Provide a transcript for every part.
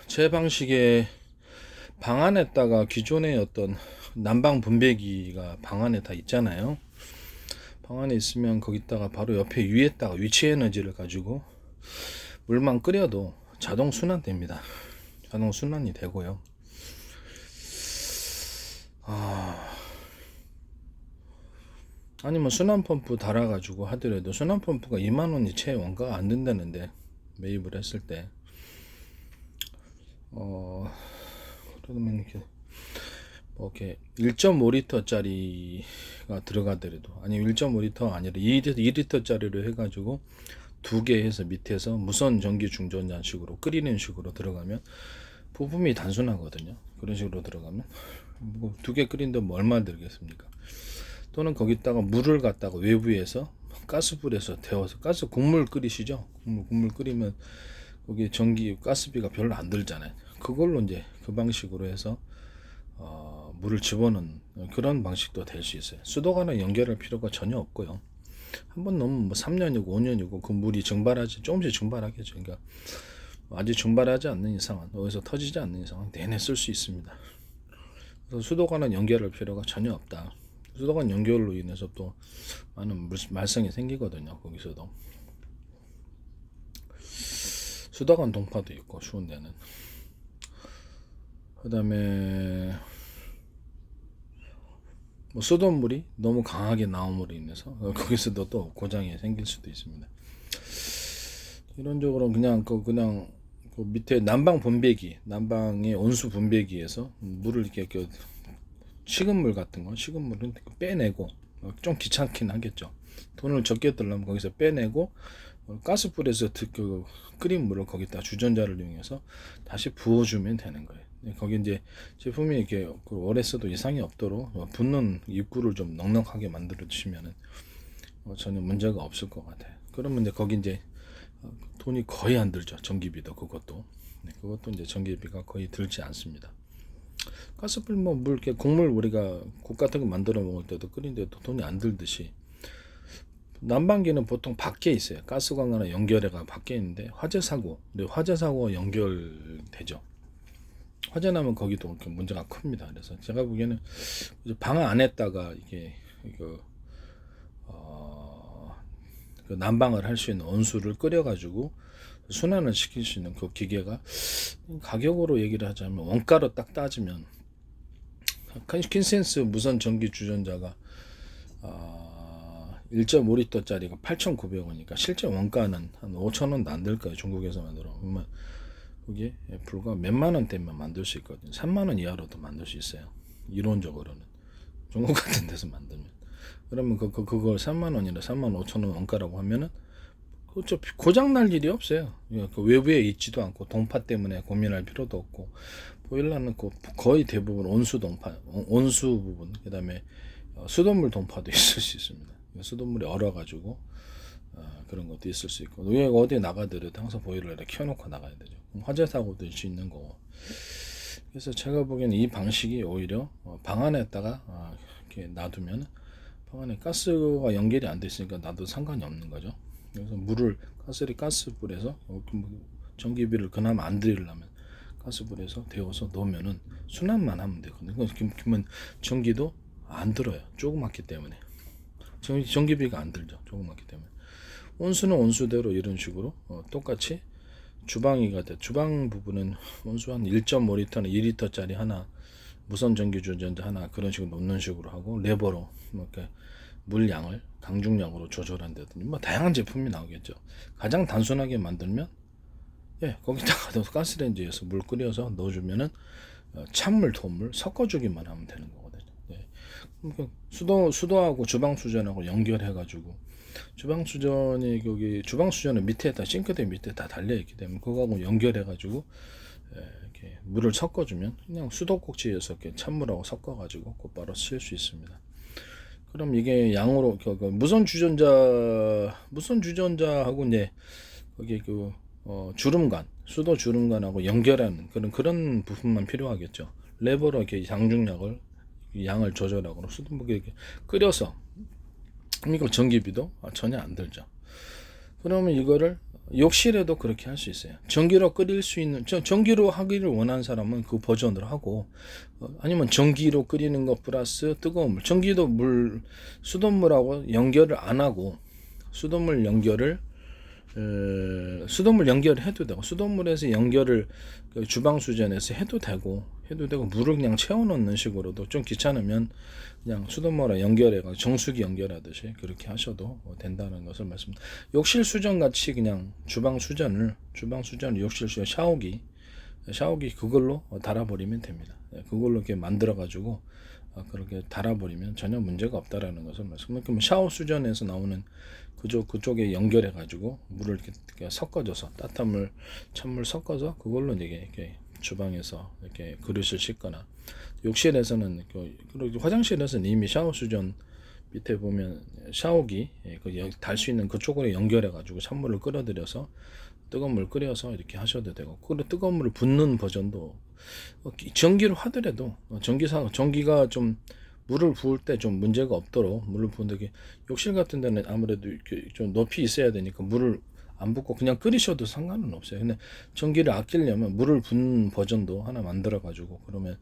제 방식에 방 안에다가 기존의 어떤 난방 분배기가 방 안에 다 있잖아요. 방 안에 있으면 거기다가 바로 옆에 위에다가 위치 에너지를 가지고 물만 끓여도 자동 순환됩니다. 자동 순환이 되고요. 아니면 순환 펌프 달아가지고 하더라도 순환 펌프가 2만 원이 채 원가가 안 된다는데 매입을 했을 때 그러면 이렇게 1.5리터짜리가 들어가더라도, 아니 1.5리터 아니라 2리터짜리로 해가지고 두 개 해서 밑에서 무선 전기 중전자식으로 끓이는 식으로 들어가면 부품이 단순하거든요. 그런 식으로 들어가면 두 개 끓인데 뭐 얼마 들겠습니까? 또는 거기다가 물을 갖다가 외부에서 가스불에서 데워서 가스 국물 끓이시죠? 국물 끓이면 거기 전기 가스비가 별로 안 들잖아요. 그걸로 이제 그 방식으로 해서 물을 집어넣는 그런 방식도 될 수 있어요. 수도관을 연결할 필요가 전혀 없고요. 한번 넣으면 뭐 3년이고 5년이고 그 물이 증발하지, 조금씩 증발하겠죠. 그러니까 아직 증발하지 않는 이상은, 어디서 터지지 않는 이상은 내내 쓸 수 있습니다. 그래서 수도관은 연결할 필요가 전혀 없다. 수도관 연결로 인해서 또 많은 말썽이 생기거든요. 거기서도 수도관 동파도 있고 추운 데는. 그 다음에 뭐 수돗물이 너무 강하게 나옴으로 인해서 거기서도 또 고장이 생길 수도 있습니다. 이론적으로 그냥 그 밑에 난방 분배기, 난방의 온수 분배기에서 물을 이렇게 식은물 같은 거, 식은물은 빼내고, 좀 귀찮긴 하겠죠. 돈을 적게 들려면 거기서 빼내고 가스불에서 끓인 물을 거기다 주전자를 이용해서 다시 부어주면 되는 거예요. 거기 이제 제품이 이렇게 오래 써도 이상이 없도록 붓는 입구를 좀 넉넉하게 만들어 주시면은 전혀 문제가 없을 것 같아요. 그러면 이제 거기 이제 돈이 거의 안 들죠. 전기비도 그것도. 그것도 이제 전기비가 거의 들지 않습니다. 가스불 뭐 물 이렇게 국물 우리가 국 같은 거 만들어 먹을 때도 끓인데도 돈이 안 들듯이 난방기는 보통 밖에 있어요. 가스관이나 연결해가 밖에 있는데 화재 사고가 연결되죠. 화재 나면 거기도 문제가 큽니다. 그래서 제가 보기에는 방 안에다가 이게 그 난방을 할 수 있는 온수를 끓여가지고 순환을 시킬 수 있는 그 기계가 가격으로 얘기를 하자면 원가로 딱 따지면 킨센스 무선 전기 주전자가 1.5리터짜리가 8,900원이니까 실제 원가는 한 5,000원도 안 될 거예요. 중국에서 만들어. 그러면 그게 불과 몇만 원대면 만들 수 있거든요. 3만 원 이하로도 만들 수 있어요. 이론적으로는. 중국 같은 데서 만들면. 그러면 그걸 3만 원이나 3만 5천 원 원가라고 하면은 그렇죠. 고장 날 일이 없어요. 그 외부에 있지도 않고 동파 때문에 고민할 필요도 없고 보일러는 거의 대부분 온수 동파, 온수 부분, 그다음에 수돗물 동파도 있을 수 있습니다. 수돗물이 얼어가지고 그런 것도 있을 수 있고 왜 어디 나가더라도 항상 보일러를 켜놓고 나가야 되죠. 그럼 화재 사고도 있을 수 있는 거고. 그래서 제가 보기에는 이 방식이 오히려 방 안에다가 이렇게 놔두면 방 안에 가스가 연결이 안 돼 있으니까 놔도 상관이 없는 거죠. 그래서 물을 가스불에서 전기비를 그나마 안 들이려면 가스불에서 데워서 넣으면은 순환만 하면 되거든요. 그러면 전기도 안 들어요. 조그맣기 때문에. 전기비가 안 들죠. 조그맣기 때문에. 온수는 온수대로 이런 식으로 똑같이 주방 부분은 온수 한 1.5리터나 2리터짜리 하나 무선 전기 주전자 하나 그런 식으로 놓는 식으로 하고 레버로 이렇게 물량을 강중량으로 조절한다든지 뭐 다양한 제품이 나오겠죠. 가장 단순하게 만들면 거기다가 가스레인지에서 물 끓여서 넣어주면은 찬물, 돈물 섞어주기만 하면 되는 거거든요. 그러니까 수도하고 주방 수전하고 연결해가지고 주방 수전은 밑에다 싱크대 밑에 다 달려 있기 때문에 그거하고 연결해가지고 이렇게 물을 섞어주면 그냥 수도꼭지에서 이렇게 찬물하고 섞어가지고 곧바로 쓸 수 있습니다. 그럼 이게 양으로 무선 주전자하고 이제 거기 수도 주름관하고 연결하는 그런 부분만 필요하겠죠. 레버로 이렇게 양을 조절하고 수돗물에 이렇게 끓여서 이거 전기비도 전혀 안 들죠. 그러면 이거를 욕실에도 그렇게 할 수 있어요. 전기로 끓일 수 있는, 전기로 하기를 원하는 사람은 그 버전으로 하고, 아니면 전기로 끓이는 것 플러스 뜨거운 물, 전기도 물, 수돗물하고 연결을 안 하고, 수돗물 연결을 수돗물 연결해도 되고, 수돗물에서 연결을 그 주방 수전에서 해도 되고 물을 그냥 채워 넣는 식으로도 좀 귀찮으면 그냥 수돗물에 연결해 가지고 정수기 연결하듯이 그렇게 하셔도 된다는 것을 말씀드립니다. 욕실 수전 같이 그냥 주방 수전을 욕실 수전 샤워기 그걸로 달아버리면 됩니다. 그걸로 이렇게 만들어 가지고 그렇게 달아버리면 전혀 문제가 없다라는 것을 말씀드립니다. 샤워 수전에서 나오는 그쪽에 연결해 가지고 물을 이렇게 섞어줘서 따뜻한 물, 찬물 섞어서 그걸로 이렇게 주방에서 이렇게 그릇을 씻거나, 욕실에서는 그리고 화장실에서는 이미 샤워 수전 밑에 보면 샤워기 달 수 있는 그쪽으로 연결해 가지고 찬물을 끌어들여서 뜨거운 물 끓여서 이렇게 하셔도 되고, 그리고 뜨거운 물을 붓는 버전도 전기로 하더라도 전기가 좀 물을 부을 때 좀 문제가 없도록 물을 부는데, 욕실 같은 데는 아무래도 좀 높이 있어야 되니까 물을 안 붓고 그냥 끓이셔도 상관은 없어요. 근데 전기를 아끼려면 물을 붓는 버전도 하나 만들어 가지고, 그러면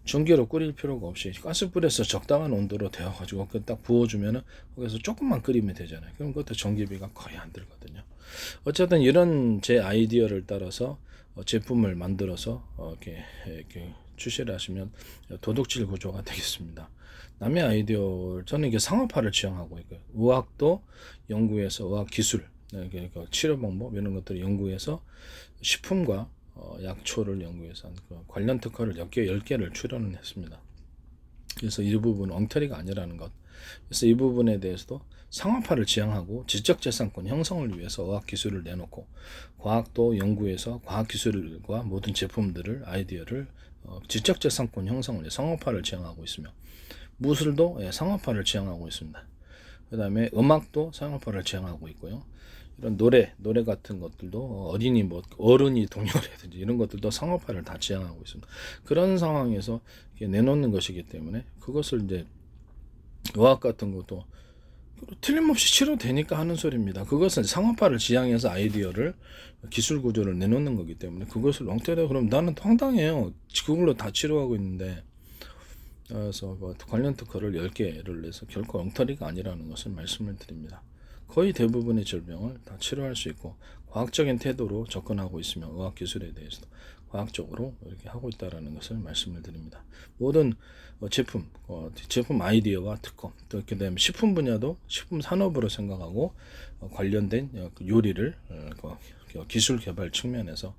전기로 끓일 필요가 없이 가스불에서 적당한 온도로 데워 가지고 딱 부어주면은 거기서 조금만 끓이면 되잖아요. 그럼 그것도 전기비가 거의 안 들거든요. 어쨌든 이런 제 아이디어를 따라서 제품을 만들어서 이렇게 출시를 하시면 도둑질 구조가 되겠습니다. 남의 아이디어, 저는 이게 상업화를 지향하고 있고요. 의학도 연구해서 의학 기술, 그러니까 치료 방법 이런 것들을 연구해서 식품과 약초를 연구해서 한 관련 특허를 10개를 출원을 했습니다. 그래서 이 부분은 엉터리가 아니라는 것. 그래서 이 부분에 대해서도 상업화를 지향하고 지적재산권 형성을 위해서 의학기술을 내놓고, 과학도 연구해서 과학기술과 모든 제품들을 아이디어를 지적재산권 형성을 위해 상업화를 지향하고 있으며, 무술도 상업화를 지향하고 있습니다. 그 다음에 음악도 상업화를 지향하고 있고요. 이런 노래 같은 것들도 어른이 동요라든지 이런 것들도 상업화를 다 지향하고 있습니다. 그런 상황에서 내놓는 것이기 때문에 그것을 이제 의학 같은 것도 틀림없이 치료되니까 하는 소리입니다. 그것은 상업화를 지향해서 아이디어를 기술 구조를 내놓는 거기 때문에 그것을 엉터리다 그러면 나는 황당해요. 그걸로 다 치료하고 있는데. 그래서 관련 특허를 10개를 내서 결코 엉터리가 아니라는 것을 말씀을 드립니다. 거의 대부분의 질병을 다 치료할 수 있고 과학적인 태도로 접근하고 있으며 의학기술에 대해서도 과학적으로 이렇게 하고 있다는 것을 말씀을 드립니다. 모든 제품 아이디어와 특허, 또 그다음에 식품 분야도 식품 산업으로 생각하고 관련된 요리를 기술 개발 측면에서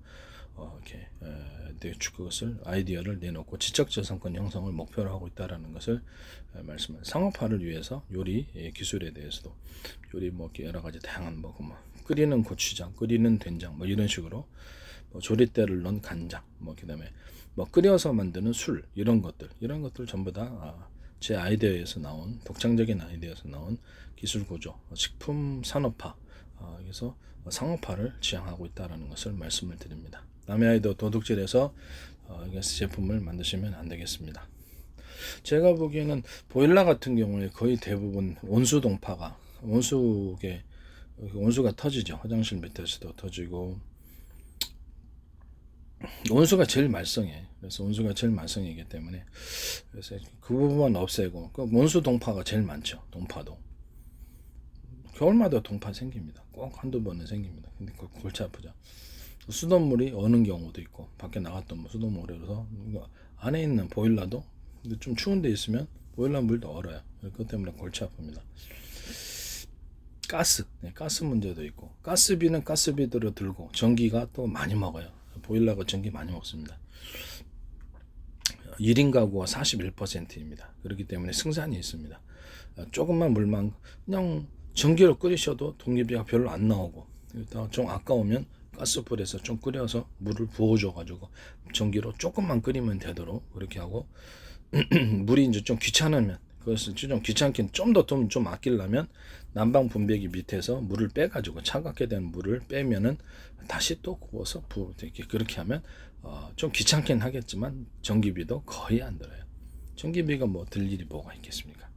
이렇게 그것을 아이디어를 내놓고 지적재산권 형성을 목표로 하고 있다라는 것을 말씀을. 상업화를 위해서 요리 기술에 대해서도 요리 여러 가지 다양한 끓이는 고추장, 끓이는 된장 이런 식으로 조리대를 넣은 간장, 그다음에 끓여서 만드는 술 이런 것들 전부 다 제 아이디어에서 나온 독창적인 아이디어에서 나온 기술 구조, 식품 산업화, 그래서 상업화를 지향하고 있다라는 것을 말씀을 드립니다. 남의 아이디어 도둑질해서 제품을 만드시면 안 되겠습니다. 제가 보기에는 보일러 같은 경우에 거의 대부분 온수가 터지죠. 화장실 밑에서도 터지고, 온수가 제일 말썽해. 그래서 온수가 제일 말썽이기 때문에 그래서 그 부분만 없애고, 온수 동파가 제일 많죠. 동파도 겨울마다 동파 생깁니다. 꼭 한두 번은 생깁니다. 근데 골치 아프죠. 수돗물이 어는 경우도 있고, 밖에 나갔던 수돗물이 어서 안에 있는 보일러도 좀 추운 데 있으면 보일러 물도 얼어요. 그것 때문에 골치 아픕니다. 가스 문제도 있고, 가스비는 가스비대로 들고 전기가 또 많이 먹어요. 보일러가 전기 많이 먹습니다. 1인 가구가 41%입니다. 그렇기 때문에 승산이 있습니다. 조금만 물만 그냥 전기로 끓이셔도 동기비가 별로 안 나오고, 좀 아까우면 가스불에서 좀 끓여서 물을 부어줘 가지고 전기로 조금만 끓이면 되도록 그렇게 하고, 물이 이제 좀 귀찮으면, 그것을 좀 귀찮긴 좀 아끼려면 난방 분배기 밑에서 물을 빼 가지고 차갑게 된 물을 빼면은 다시 또 구워서 이렇게 그렇게 하면 좀 귀찮긴 하겠지만 전기비도 거의 안 들어요. 전기비가 들 일이 뭐가 있겠습니까?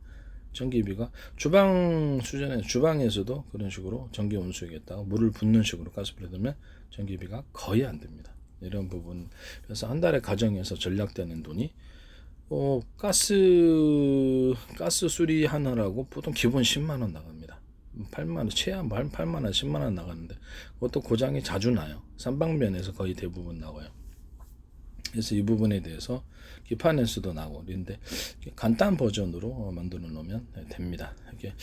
전기비가 주방 수준에 주방에서도 그런 식으로 전기 온수에다가 물을 붓는 식으로 가스불에 두면 전기비가 거의 안 됩니다. 이런 부분 그래서 한 달에 가정에서 절약되는 돈이 가스 수리 하느라고 보통 기본 10만 원 나갑니다. 8만 원 최하 8만 원 10만 원 나가는데 그것도 고장이 자주 나요. 삼방면에서 거의 대부분 나와요. 그래서 이 부분에 대해서 기판에서도 나고 그런데 간단 버전으로 만들어 놓으면 됩니다. 이게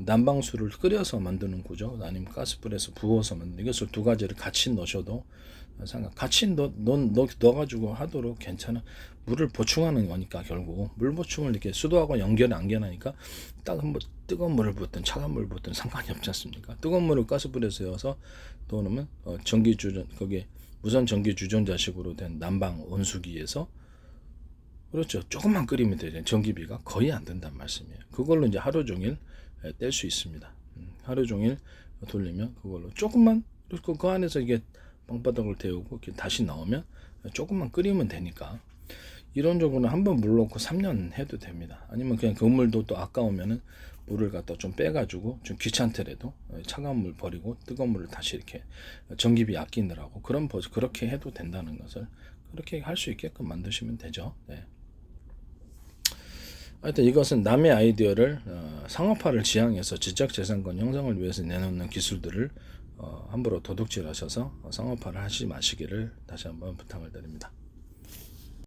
난방수를 끓여서 만드는 구조 아니면 가스불에서 부어서 만드는 이것을 두 가지를 같이 넣으셔도 같이 넣어가지고 하도록 괜찮아. 물을 보충하는 거니까 결국 물 보충을 이렇게 수도하고 연결 안겨나니까 뜨거운 물을 붓든 차가운 물을 붓든 상관이 없지 않습니까? 뜨거운 물을 가스불에 세워서 넣으면 전기 주전 거기에 무선 전기 주전자식으로 된 난방 온수기에서 그렇죠. 조금만 끓이면 되죠. 전기비가 거의 안 된다는 말씀이에요. 그걸로 이제 하루 종일 뗄 수 있습니다. 하루 종일 돌리면 그걸로 조금만 그 안에서 이게 방바닥을 데우고 다시 나오면 조금만 끓이면 되니까 이론적으로는 한번 물 넣고 3년 해도 됩니다. 아니면 그냥 그 물도 또 아까우면은 물을 갖다 좀 빼가지고 좀 귀찮더라도 차가운 물 버리고 뜨거운 물을 다시 이렇게 전기비 아끼느라고 그렇게 해도 된다는 것을 그렇게 할 수 있게끔 만드시면 되죠. 네. 하여튼 이것은 남의 아이디어를 상업화를 지향해서 지적재산권 형성을 위해서 내놓는 기술들을 함부로 도둑질하셔서 상업화를 하지 마시기를 다시 한번 부탁을 드립니다.